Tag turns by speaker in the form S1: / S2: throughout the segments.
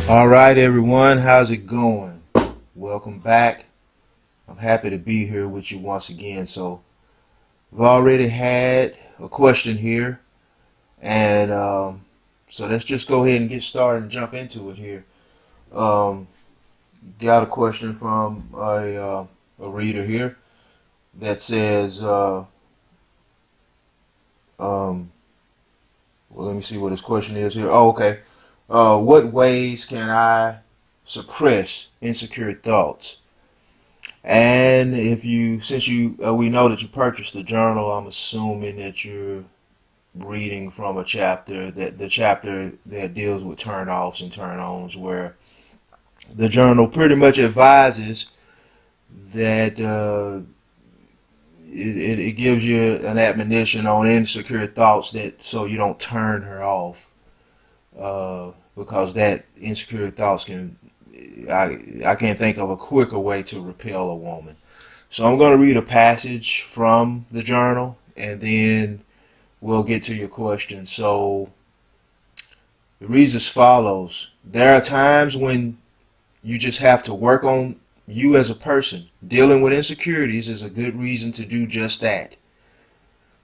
S1: All right, everyone, how's it going? Welcome back. I'm happy to be here with you once again. So, I've already had a question here, and so let's just go ahead and get started and jump into it here. Um, got a question from a reader here that says, well, let me see what his question is here. Oh, okay. What ways can I suppress insecure thoughts? And since we know that you purchased the journal, I'm assuming that you're reading from a chapter the chapter that deals with turn-offs and turn-ons, where the journal pretty much advises that it gives you an admonition on insecure thoughts that so you don't turn her off, because that insecure thoughts can I can't think of a quicker way to repel a woman. So I'm going to read a passage from the journal, and then we'll get to your question. So it reads as follows. There are times when you just have to work on you as a person. Dealing with insecurities is a good reason to do just that.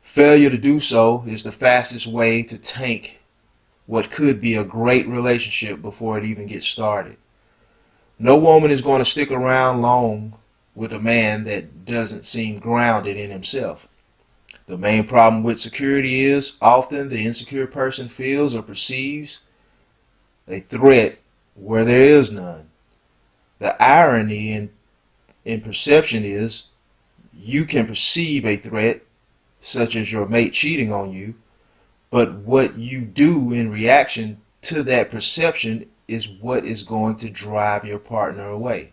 S1: Failure to do so is the fastest way to tank what could be a great relationship before it even gets started. No woman is going to stick around long with a man that doesn't seem grounded in himself. The main problem with security is often the insecure person feels or perceives a threat where there is none. The irony in perception is you can perceive a threat, such as your mate cheating on you, but what you do in reaction to that perception is what is going to drive your partner away.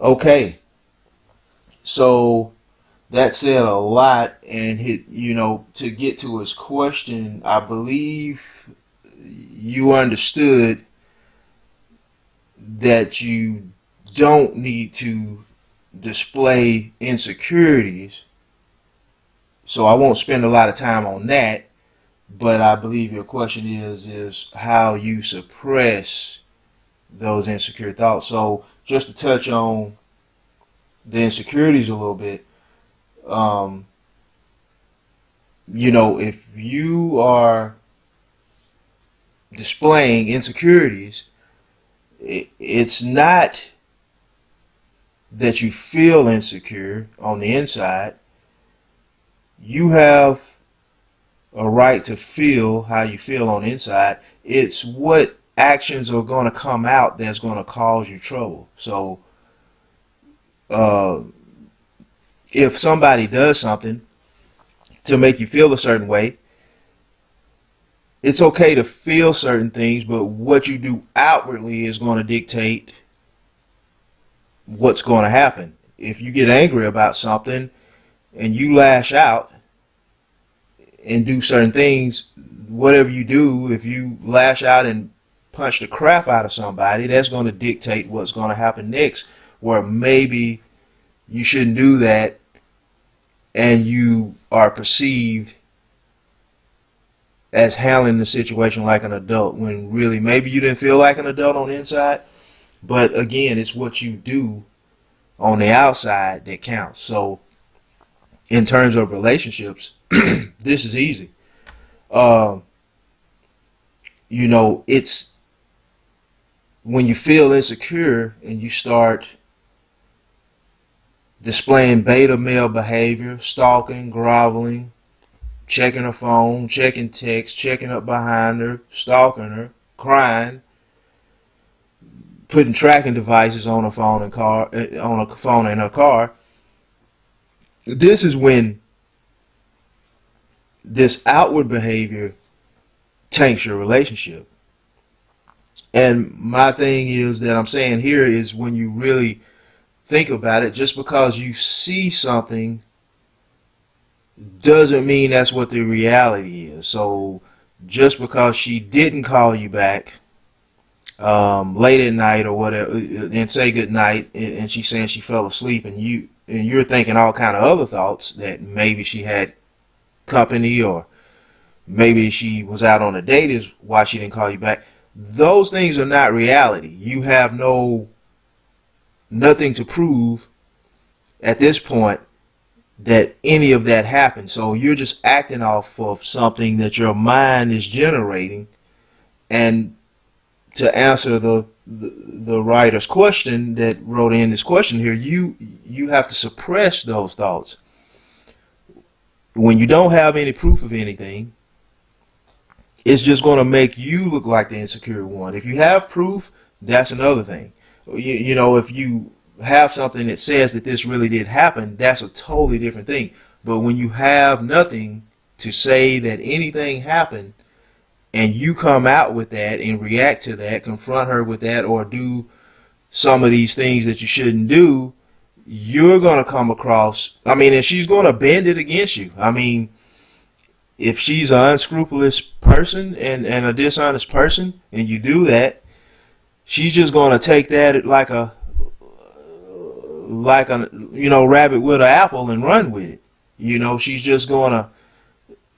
S1: Okay, so that said a lot, and to get to his question, I believe you understood that you don't need to display insecurities. So I won't spend a lot of time on that, but I believe your question is how you suppress those insecure thoughts. So just to touch on the insecurities a little bit, if you are displaying insecurities, it's not that you feel insecure on the inside. You have a right to feel how you feel on the inside. It's what actions are going to come out that's going to cause you trouble. So if somebody does something to make you feel a certain way, it's okay to feel certain things, but what you do outwardly is going to dictate what's going to happen. If you get angry about something and you lash out and do certain things, whatever you do, if you lash out and punch the crap out of somebody, that's going to dictate what's going to happen next, where maybe you shouldn't do that and you are perceived as handling the situation like an adult, when really maybe you didn't feel like an adult on the inside. But again, it's what you do on the outside that counts. So in terms of relationships, this is easy. It's when you feel insecure and you start displaying beta male behavior, stalking, groveling, checking her phone, checking texts, checking up behind her, stalking her, crying, putting tracking devices on her phone and car, on a phone in her car. This is when this outward behavior tanks your relationship. And my thing is that I'm saying here is when you really think about it, just because you see something doesn't mean that's what the reality is. So just because she didn't call you back late at night or whatever and say good night, and she's saying she fell asleep, and you're thinking all kind of other thoughts, that maybe she had company or maybe she was out on a date, is why she didn't call you back. those things are not reality. You have nothing to prove at this point that any of that happened. So you're just acting off of something that your mind is generating. And to answer the writer's question that wrote in this question here, you have to suppress those thoughts. When you don't have any proof of anything, it's just going to make you look like the insecure one. If you have proof, that's another thing. You know, if you have something that says that this really did happen, that's a totally different thing. But when you have nothing to say that anything happened, and you come out with that and react to that, confront her with that, or do some of these things that you shouldn't do, you're going to come across, I mean, and she's going to bend it against you. I mean, if she's an unscrupulous person and a dishonest person, and you do that, she's just going to take that like a rabbit with an apple and run with it. You know, she's just going to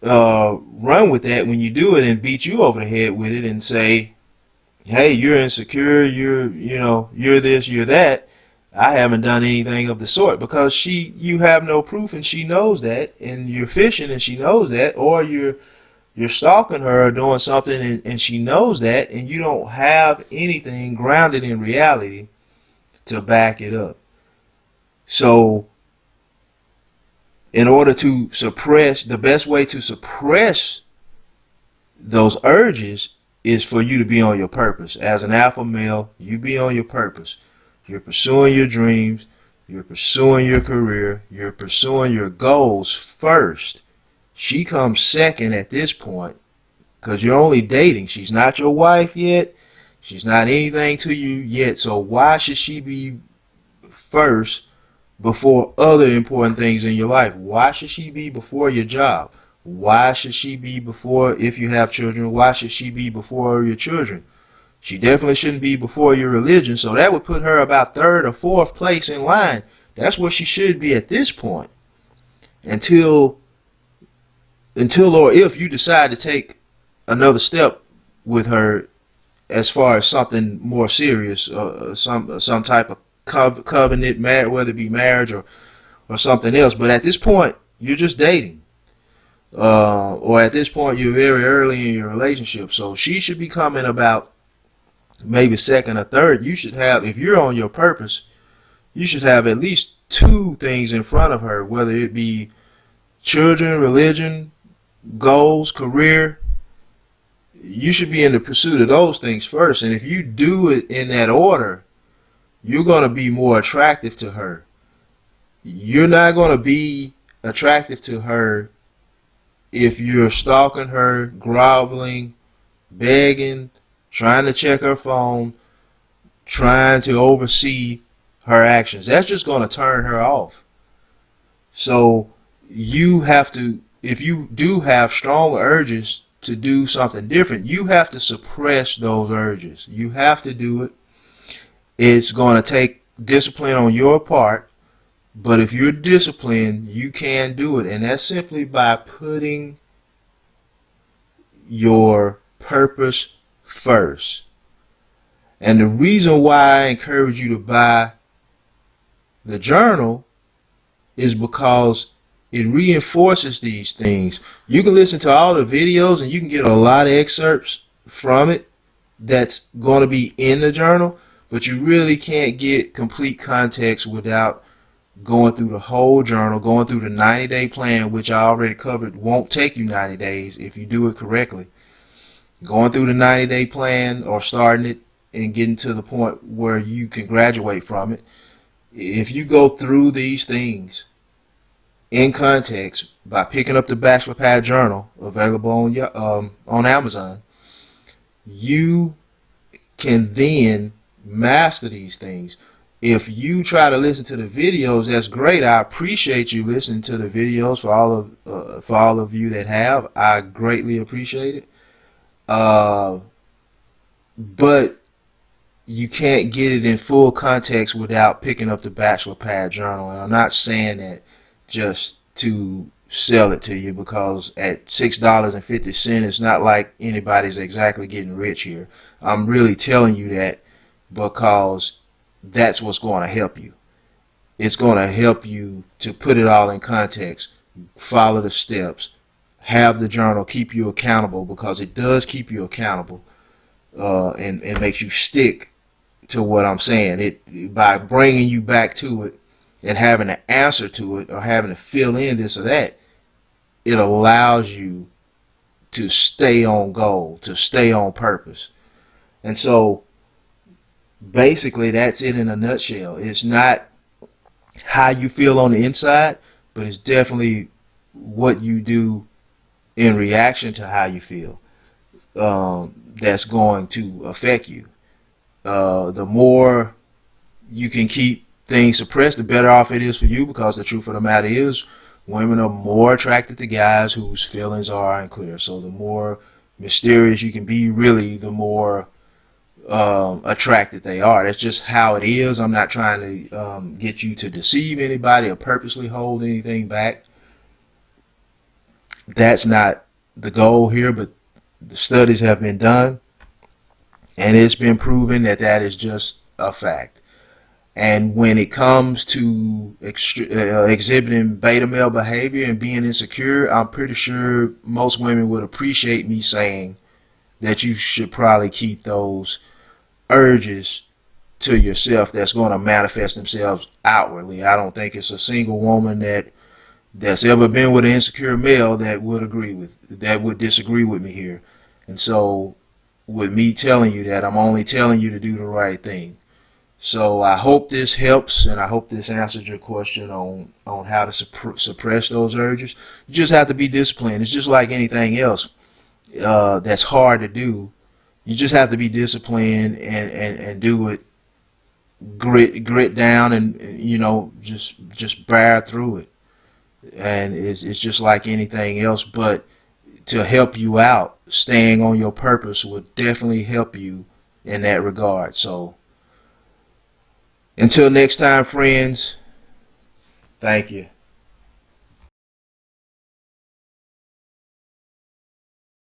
S1: run with that when you do it and beat you over the head with it and say, hey, you're insecure, you're this, you're that. I haven't done anything of the sort, because you have no proof, and she knows that, and you're fishing and she knows that, or you're stalking her or doing something and she knows that, and you don't have anything grounded in reality to back it up. So in order to suppress, the best way to suppress those urges is for you to be on your purpose. As an alpha male, you be on your purpose. You're pursuing your dreams. You're pursuing your career. You're pursuing your goals first. She comes second at this point, because you're only dating. She's not your wife yet. She's not anything to you yet. So why should she be first before other important things in your life? Why should she be before your job? Why should she be before, if you have children, why should she be before your children? She definitely shouldn't be before your religion. So that would put her about third or fourth place in line. That's where she should be at this point. Until or if you decide to take another step with her as far as something more serious, some type of covenant, whether it be marriage or something else. But at this point, you're just dating. Or at this point, you're very early in your relationship. So she should be coming about maybe second or third. You should have, if you're on your purpose, you should have at least two things in front of her, whether it be children, religion, goals, career. You should be in the pursuit of those things first. And if you do it in that order, you're going to be more attractive to her. You're not going to be attractive to her if you're stalking her, groveling, begging, trying to check her phone, trying to oversee her actions. That's just going to turn her off. So you have to, if you do have strong urges to do something different, you have to suppress those urges. You have to do it. It's going to take discipline on your part, but if you're disciplined, you can do it. And that's simply by putting your purpose first. And the reason why I encourage you to buy the journal is because it reinforces these things. You can listen to all the videos and you can get a lot of excerpts from it that's going to be in the journal, but you really can't get complete context without going through the whole journal, going through the 90-day plan, which I already covered won't take you 90 days if you do it correctly. Going through the 90-day plan or starting it and getting to the point where you can graduate from it. If you go through these things in context by picking up the Bachelor Pad Journal, available on Amazon, you can then master these things. If you try to listen to the videos, that's great. I appreciate you listening to the videos. For all of you that have, I greatly appreciate it. But you can't get it in full context without picking up the Bachelor Pad Journal. And I'm not saying that just to sell it to you, because at $6.50, it's not like anybody's exactly getting rich here. I'm really telling you that because that's what's going to help you. It's going to help you to put it all in context, follow the steps, have the journal keep you accountable, because it does keep you accountable, and makes you stick to what I'm saying. It, by bringing you back to it and having an answer to it, or having to fill in this or that, it allows you to stay on goal, to stay on purpose. And so basically that's it in a nutshell. It's not how you feel on the inside, but it's definitely what you do in reaction to how you feel, that's going to affect you. The more you can keep things suppressed, the better off it is for you, because the truth of the matter is, women are more attracted to guys whose feelings are unclear. So the more mysterious you can be, really, the more attracted they are. That's just how it is. I'm not trying to get you to deceive anybody or purposely hold anything back. That's not the goal here, but the studies have been done, and it's been proven that that is just a fact. And when it comes to exhibiting beta male behavior and being insecure, I'm pretty sure most women would appreciate me saying that you should probably keep those urges to yourself that's going to manifest themselves outwardly. I don't think it's a single woman that's ever been with an insecure male that would disagree with me here. And so with me telling you that, I'm only telling you to do the right thing. So I hope this helps, and I hope this answered your question on how to suppress those urges. You just have to be disciplined. It's just like anything else that's hard to do. You just have to be disciplined and do it, grit down, and just bear through it. And it's just like anything else. But to help you out, staying on your purpose would definitely help you in that regard. So until next time, friends, thank you.